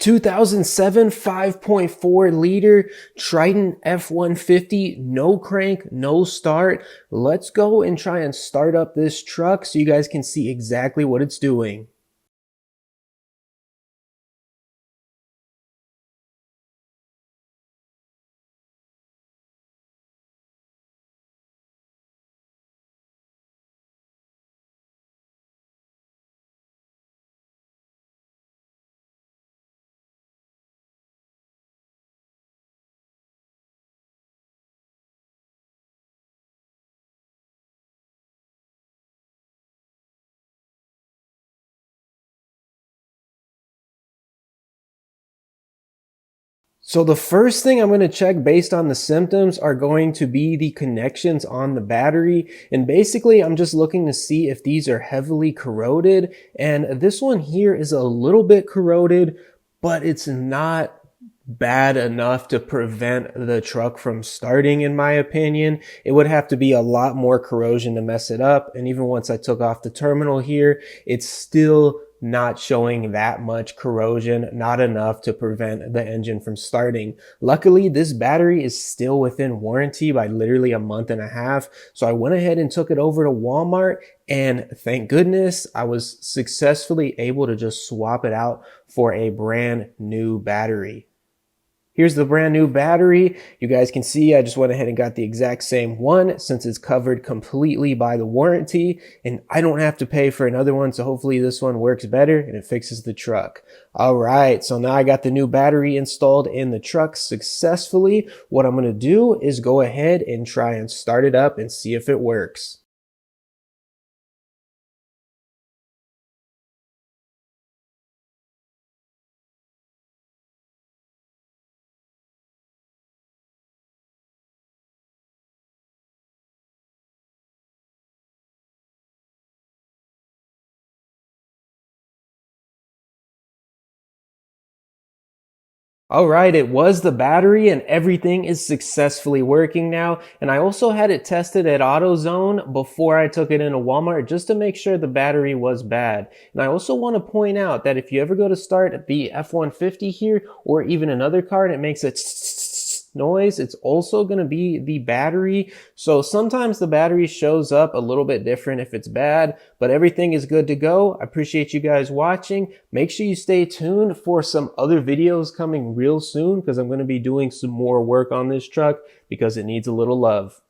2007 5.4 liter Triton F-150, no crank, no start. Let's go and try and start up this truck so you guys can see exactly what it's doing. So the first thing I'm going to check based on the symptoms are going to be the connections on the battery. And basically, I'm just looking to see if these are heavily corroded. And this one here is a little bit corroded, but it's not bad enough to prevent the truck from starting, in my opinion. It would have to be a lot more corrosion to mess it up. And even once I took off the terminal here, it's still not showing that much corrosion, not enough to prevent the engine from starting. Luckily, this battery is still within warranty by literally a month and a half. So I went ahead and took it over to Walmart, and thank goodness I was successfully able to just swap it out for a brand new battery. Here's the brand new battery. You guys can see I just went ahead and got the exact same one since it's covered completely by the warranty, and I don't have to pay for another one. So hopefully this one works better and it fixes the truck. All right, so now I got the new battery installed in the truck successfully. What I'm going to do is go ahead and try and start it up and see if it works. All right, it was the battery and everything is successfully working now. And I also had it tested at AutoZone before I took it into Walmart just to make sure the battery was bad. And I also want to point out that if you ever go to start the F-150 here or even another car and it makes a noise, it's also going to be the battery. So sometimes the battery shows up a little bit different if it's bad, but everything is good to go. I appreciate you guys watching. Make sure you stay tuned for some other videos coming real soon because I'm going to be doing some more work on this truck because it needs a little love.